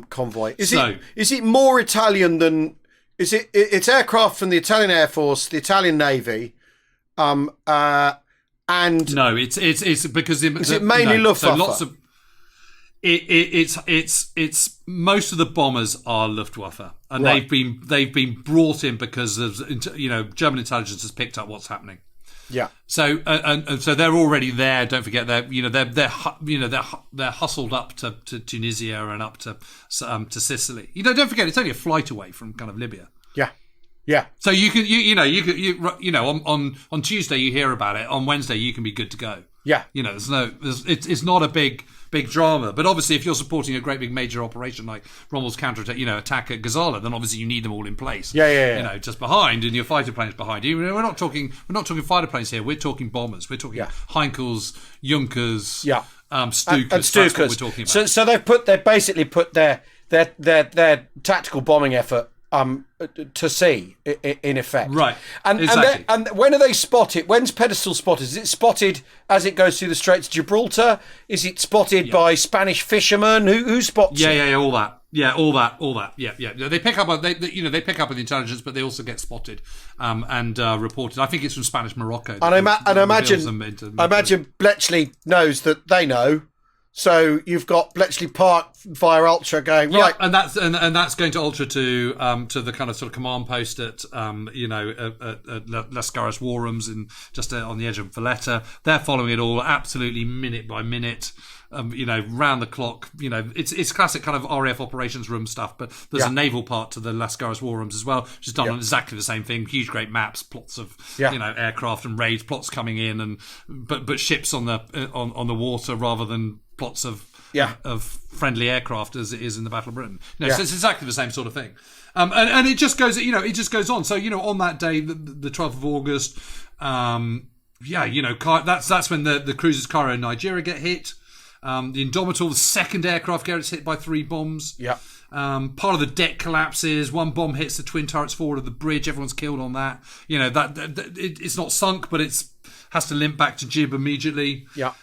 convoy? Is it more Italian than it's aircraft from the Italian Air Force, the Italian Navy, and no, it's because is it mainly Luftwaffe? So lots of it's most of the bombers are Luftwaffe, and they've been brought in because of German intelligence has picked up what's happening. Yeah. So and so they're already there. Don't forget they're hustled up to Tunisia and up to Sicily. Don't forget it's only a flight away from kind of Libya. Yeah. Yeah. So you can on Tuesday you hear about it. On Wednesday you can be good to go. Yeah. It's not a big drama, but obviously if you're supporting a great big major operation like Rommel's counterattack, attack at Gazala, then obviously you need them all in place. Yeah. Just behind, and your fighter planes behind you. We're not talking fighter planes here. We're talking bombers. We're talking Heinkels, Junkers, Stukas. And Stukas. That's what we're talking about. So they basically put their tactical bombing effort to sea in effect, right? And exactly. and when are they spotted? When's Pedestal spotted? Is it spotted as it goes through the Straits of Gibraltar? Is it spotted by Spanish fishermen? Who spots it? Yeah, all that. Yeah, all that. Yeah. They pick up they pick up with the intelligence, but they also get spotted and reported. I think it's from Spanish Morocco. And I imagine Bletchley knows that they know. So you've got Bletchley Park via Ultra going right, and that's going to Ultra to the kind of sort of command post at Lascaris War Rooms just on the edge of Valletta. They're following it all absolutely minute by minute. Round the clock. It's classic kind of RAF operations room stuff, but there's a naval part to the Lascaris War Rooms as well, which is done on exactly the same thing. Huge, great maps, plots of aircraft and raids, plots coming in, but ships on the water rather than plots of friendly aircraft as it is in the Battle of Britain. So it's exactly the same sort of thing, and it just goes. It just goes on. So on that day, the 12th of August, that's when the cruisers Cairo and Nigeria get hit. The Indomitable, the second aircraft gets hit by 3 bombs. Yeah. Part of the deck collapses. One bomb hits the twin turrets forward of the bridge. Everyone's killed on that. It's not sunk, but has to limp back to jib immediately. Yeah.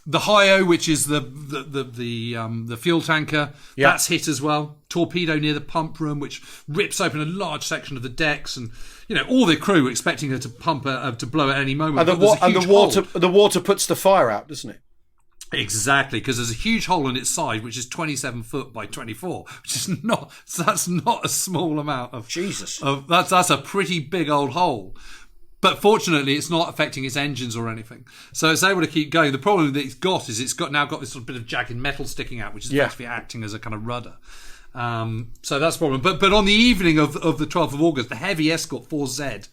The Hio, which is the fuel tanker, that's hit as well. Torpedo near the pump room, which rips open a large section of the decks, and all the crew were expecting her to to blow at any moment. And the water puts the fire out, doesn't it? Exactly, because there's a huge hole in its side, which is 27 foot by 24, which is that's not a small amount of Jesus. That's a pretty big old hole. But fortunately, it's not affecting its engines or anything, so it's able to keep going. The problem that it's got this sort of bit of jagged metal sticking out, which is actually acting as a kind of rudder. So that's the problem. But on the evening of the 12th of August, the heavy escort 4Z,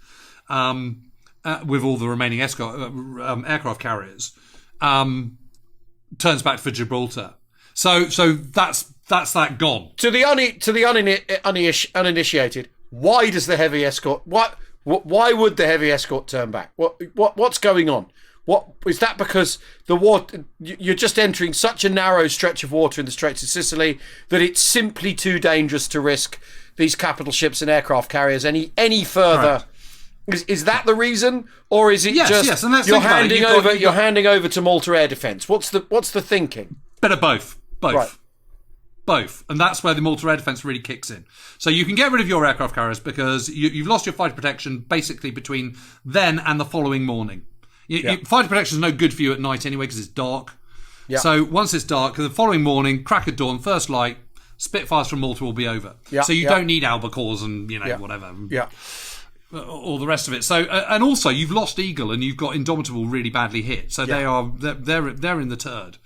with all the remaining aircraft carriers, turns back for Gibraltar. So that's that gone. To the uninitiated, why does the heavy escort? Why would the heavy escort turn back? What's going on? What is that? Because the water, you're just entering such a narrow stretch of water in the Straits of Sicily that it's simply too dangerous to risk these capital ships and aircraft carriers any further. Is that the reason, or is it just and you're handing over to Malta Air Defence? What's the thinking? Bit of both. Right. Both, and that's where the Malta Air Defence really kicks in. So you can get rid of your aircraft carriers because you've lost your fighter protection basically between then and the following morning. Fighter protection is no good for you at night anyway because it's dark. Yeah. So once it's dark, the following morning, crack of dawn, first light, Spitfires from Malta will be over. Yeah. So you don't need albacores and whatever. Yeah. All the rest of it. So and also you've lost Eagle and you've got Indomitable really badly hit. So they're in the turd.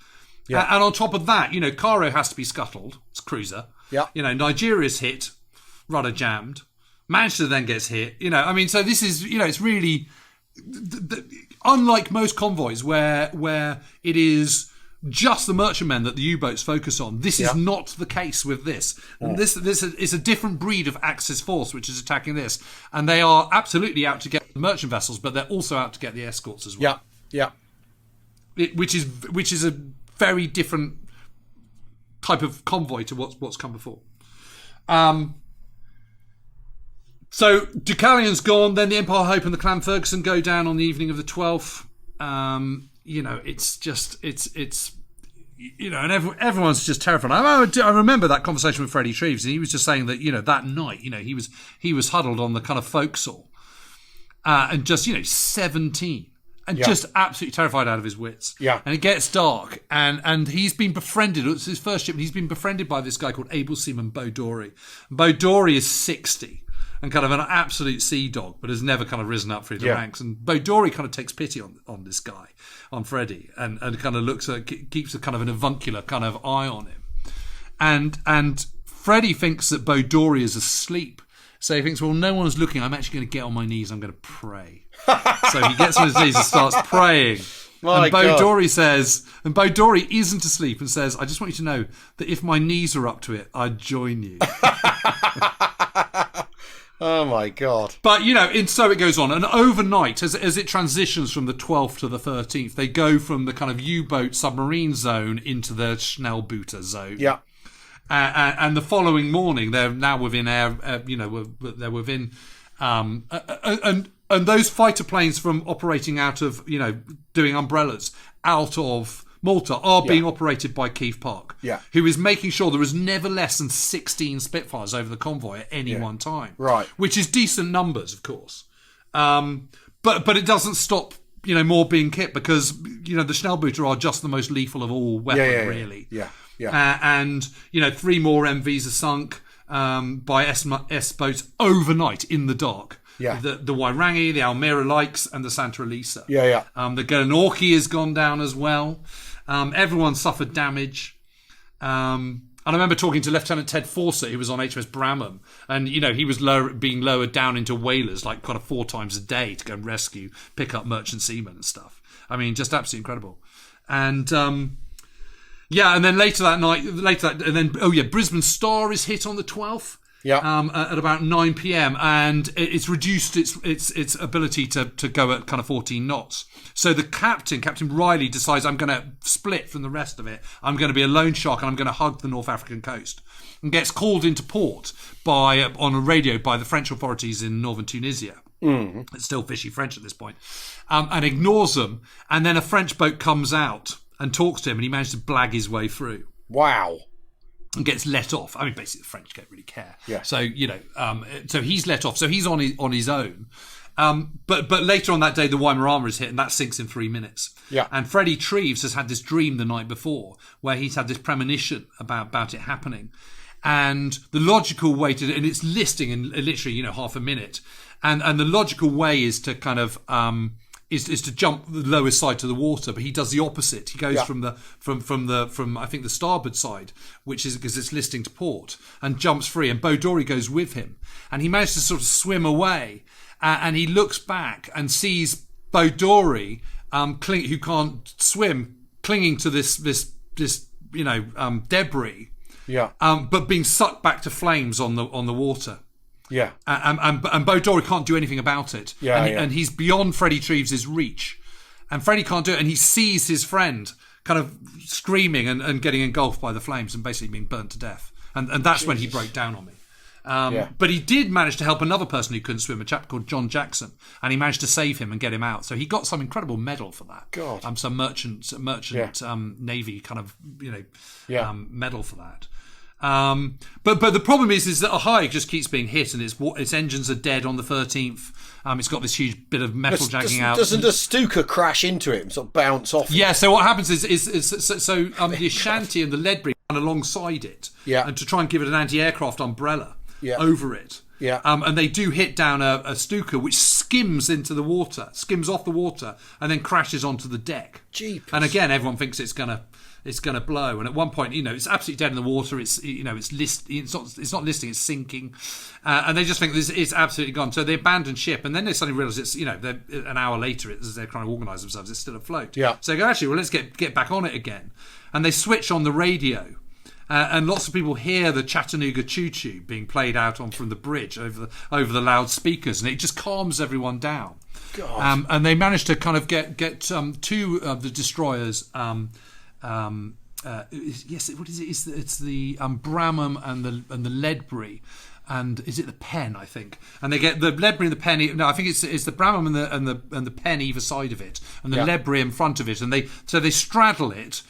Yeah. And on top of that, Cairo has to be scuttled. It's cruiser. Yeah. Nigeria's hit, rudder jammed. Manchester then gets hit. So this is, it's really unlike most convoys where it is just the merchantmen that the U-boats focus on. This is not the case with this. And this is a different breed of Axis force which is attacking this, and they are absolutely out to get the merchant vessels, but they're also out to get the escorts as well. Yeah. Which is a very different type of convoy to what's come before. So Deucalion's gone, then the Empire Hope and the Clan Ferguson go down on the evening of the 12th. And everyone's just terrified. I remember that conversation with Freddie Treves, and he was just saying that, that night, he was huddled on the kind of forecastle, and just, 17. And just absolutely terrified out of his wits. Yeah. And it gets dark, and he's been befriended. It's his first ship, and he's been befriended by this guy called able seaman Beau Dorey. Beau Dorey is 60 and kind of an absolute sea dog, but has never kind of risen up through the ranks. And Beau Dorey kind of takes pity on this guy, on Freddie, and kind of keeps a kind of an avuncular kind of eye on him. And Freddie thinks that Beau Dorey is asleep. So he thinks, well, no one's looking. I'm actually going to get on my knees. I'm going to pray. So he gets on his knees and starts praying. And Beau Dorey says, and Beau Dorey isn't asleep and says, I just want you to know that if my knees are up to it, I'd join you. Oh my God. But, so it goes on. And overnight, as it transitions from the 12th to the 13th, they go from the kind of U-boat submarine zone into the Schnellbooter zone. Yeah. And the following morning, they're now within air. They're within, and those fighter planes from operating out of, doing umbrellas out of Malta are being operated by Keith Park, who is making sure there is never less than 16 Spitfires over the convoy at any one time, right? Which is decent numbers, of course, but it doesn't stop. More being kit because the Schnellbooter are just the most lethal of all weapons, really. Yeah. Yeah. And 3 more MVs are sunk by S boats overnight in the dark. Yeah. The Wairangi, the Almira Likes, and the Santa Elisa. Yeah. The Gelenorchy has gone down as well. Everyone suffered damage. And I remember talking to Lieutenant Ted Fawcett, who was on HMS Bramham, and he was being lowered down into whalers like kind of 4 times a day to go and pick up merchant seamen and stuff. I mean, just absolutely incredible. And and then later that night, Brisbane Star is hit on the 12th. Yeah. At about 9 p.m. and it's reduced its ability to go at kind of 14 knots. So the Captain Riley, decides I'm going to split from the rest of it. I'm going to be a lone shark and I'm going to hug the North African coast, and gets called into port on a radio by the French authorities in northern Tunisia. Mm-hmm. It's still fishy French at this point, and ignores them. And then a French boat comes out and talks to him, and he managed to blag his way through. Wow. And gets let off. I mean, basically, the French don't really care. Yeah. So, so he's let off. So he's on his own. But later on that day, the Weimaraner is hit, and that sinks in 3 minutes. Yeah. And Freddie Treves has had this dream the night before, where he's had this premonition about it happening. And the logical way and it's listing in literally, half a minute. And the logical way is to kind of, is to jump the lowest side to the water, but he does the opposite. He goes from I think the starboard side, which is because it's listing to port, and jumps free. And Beau Dorey goes with him, and he manages to sort of swim away. And he looks back and sees Beau Dorey, who can't swim, clinging to this debris. Yeah. But being sucked back to flames on the water. Yeah, and Beau Dorey can't do anything about it. Yeah, and he's beyond Freddie Treves' reach, And Freddie can't do it, and he sees his friend kind of screaming and getting engulfed by the flames and basically being burnt to death. And that's when he broke down on me. But he did manage to help another person who couldn't swim, a chap called John Jackson, and he managed to save him and get him out. So he got some incredible medal for that. God. Some merchant Navy kind of medal for that. But the problem is that Ohio just keeps being hit, and its engines are dead on the 13th. It's got this huge bit of metal jagging out. Doesn't the Stuka crash into it and sort of bounce off? Yeah. So what happens is the Ashanti and the Ledbury run alongside it, and to try and give it an anti-aircraft umbrella over it. Yeah. And they do hit down a Stuka, which skims off the water, and then crashes onto the deck. Jeepers. And again, everyone thinks it's gonna blow. And at one point, it's absolutely dead in the water. It's not listing, it's sinking. And they just think it's absolutely gone. So they abandon ship, and then they suddenly realise it's, an hour later, as they're trying to organise themselves, it's still afloat. Yeah. So they go, actually, well, let's get back on it again. And they switch on the radio. And lots of people hear the Chattanooga Choo Choo being played out from the bridge over the loudspeakers, and it just calms everyone down. God. And they managed to kind of get two of the destroyers. Yes, what is it? It's the Bramham and the Ledbury. And is it the Pen? I think, and they get the Ledbury and the Pen. No, I think it's the Bramham and the Pen either side of it, and the Ledbury in front of it, and they straddle it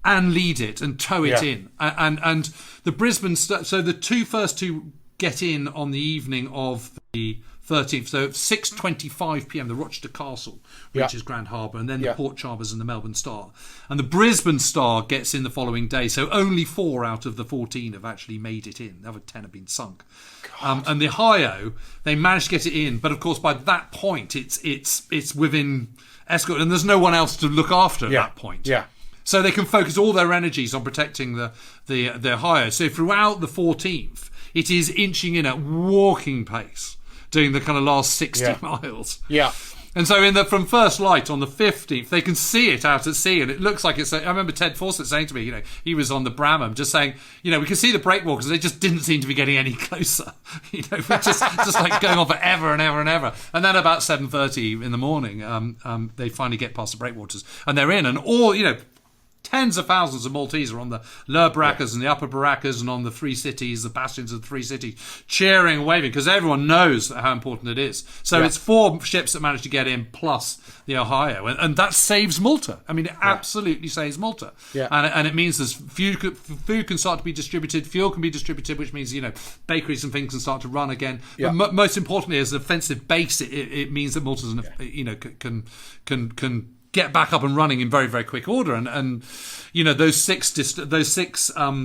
and lead it and tow it in, and the Brisbane. So the first two get in on the evening of the 13th. So at 6:25 p.m, the Rochester Castle reaches Grand Harbour, and then the Port Chalmers and the Melbourne Star, and the Brisbane Star gets in the following day. So only 4 out of the 14 have actually made it in. The other 10 have been sunk. And the Ohio, they managed to get it in, but of course by that point it's within escort, and there's no one else to look after at that point. Yeah. So they can focus all their energies on protecting the Ohio. So throughout the 14th, it is inching in at walking pace, doing the kind of last 60 miles. Yeah. And so from first light on the 15th, they can see it out at sea, and it looks like it's. I remember Ted Fawcett saying to me, he was on the Bramham, just saying, we can see the breakwalkers, they just didn't seem to be getting any closer. Just like going on forever and ever and ever. And then about 7:30 in the morning, they finally get past the breakwaters, and they're in, and all tens of thousands of Maltese are on the lower Barrackers and the upper Barrackers and on the three cities, the bastions of the three cities, cheering and waving, because everyone knows how important it is. So it's 4 ships that manage to get in, plus the Ohio. And that saves Malta. I mean, it absolutely saves Malta. Yeah. And it means there's food can start to be distributed, fuel can be distributed, which means, bakeries and things can start to run again. Yeah. But most importantly, as an offensive base, it means that Malta can get back up and running in very, very quick order, and those six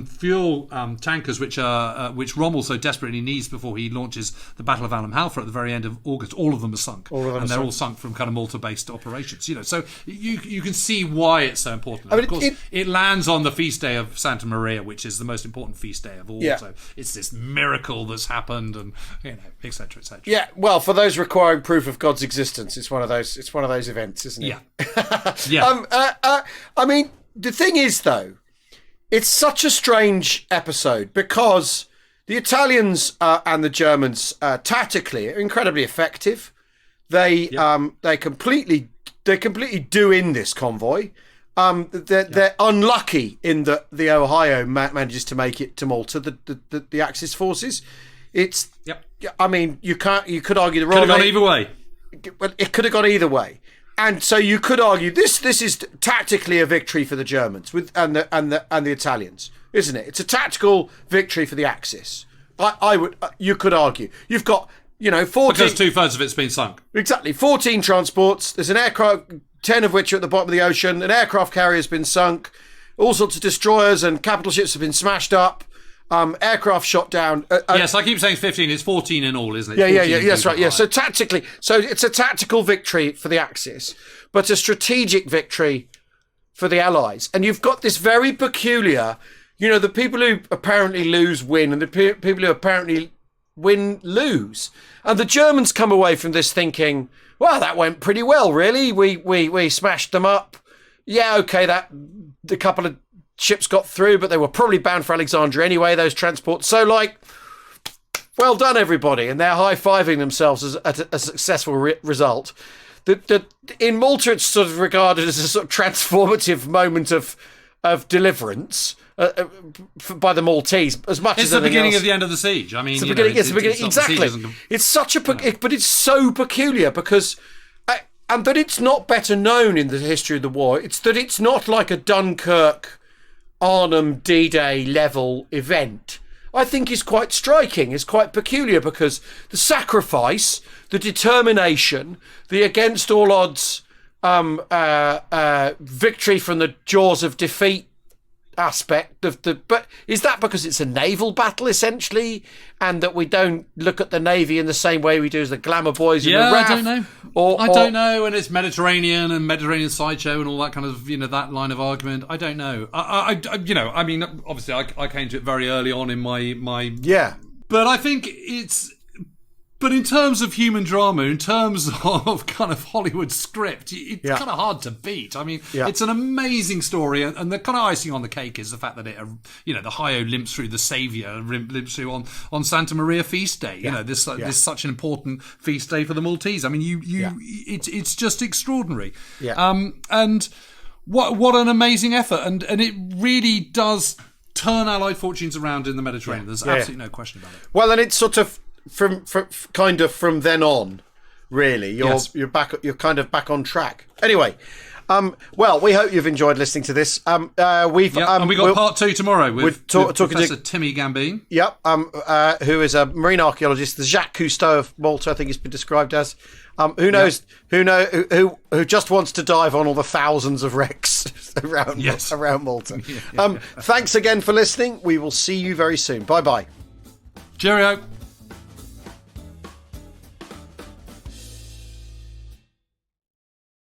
fuel tankers which Rommel so desperately needs before he launches the Battle of Alam Halfa at the very end of August. All of them are sunk, all sunk from kind of Malta-based operations. So you can see why it's so important. Of course, it lands on the feast day of Santa Maria, which is the most important feast day of all. Yeah. So it's this miracle that's happened, and et cetera, et cetera. Yeah. Well, for those requiring proof of God's existence, it's one of those events, isn't it? Yeah. Yeah. I mean, the thing is, though, it's such a strange episode because the Italians and the Germans tactically are incredibly effective. They completely do in this convoy. They're unlucky in that the Ohio manages to make it to Malta. The Axis forces. I mean, you could argue the could have gone either way. Well, it could have gone either way. And so you could argue this is tactically a victory for the Germans and the Italians, isn't it? It's a tactical victory for the Axis. You could argue you've got 14, because 2/3 of it's been sunk. Exactly, 14 transports. There's an aircraft, 10 of which are at the bottom of the ocean. An aircraft carrier has been sunk. All sorts of destroyers and capital ships have been smashed up. Aircraft shot down. Yes, I keep saying 15. It's 14 in all, isn't it? Yeah. That's right. Yeah. So tactically, it's a tactical victory for the Axis, but a strategic victory for the Allies. And you've got this very peculiar, the people who apparently lose win, and the people who apparently win lose. And the Germans come away from this thinking, well, that went pretty well, really. We smashed them up. Yeah, okay. The couple of ships got through, but they were probably bound for Alexandria anyway, those transports. So, well done, everybody. And they're high-fiving themselves at a successful result. in Malta it's sort of regarded as a sort of transformative moment of deliverance by the Maltese, as much as it's the beginning else. of the end of the siege. I mean, It's the beginning. Exactly. It's such a, but it's so peculiar because, and that it's not better known in the history of the war. It's that it's not like a Dunkirk, Arnhem, D-Day level event. I think is quite striking. It's quite peculiar because the sacrifice, the determination, the against all odds victory from the jaws of defeat aspect of but is that because it's a naval battle essentially, and that we don't look at the Navy in the same way we do as the glamour boys in the RAF? I don't know. I don't know, and it's Mediterranean and Mediterranean sideshow and all that kind of, that line of argument. I don't know. I mean, obviously I came to it very early on in my but I think but in terms of human drama, in terms of kind of Hollywood script, it's kind of hard to beat. I mean, it's an amazing story, and the kind of icing on the cake is the fact that the Hio limps through, the Saviour limps through on Santa Maria feast day. This such an important feast day for the Maltese. I mean, it's just extraordinary. And what an amazing effort, and it really does turn Allied fortunes around in the Mediterranean. There's absolutely no question about it. Well, and it's sort of from then on, really, you're back. You're kind of back on track. Anyway, well, we hope you've enjoyed listening to this. And we got part 2 tomorrow with Professor Timmy Gambine. Yep, who is a marine archaeologist, the Jacques Cousteau of Malta, I think he's been described as. Who knows? Who just wants to dive on all the thousands of wrecks around Malta. Thanks again for listening. We will see you very soon. Bye bye. Cheerio.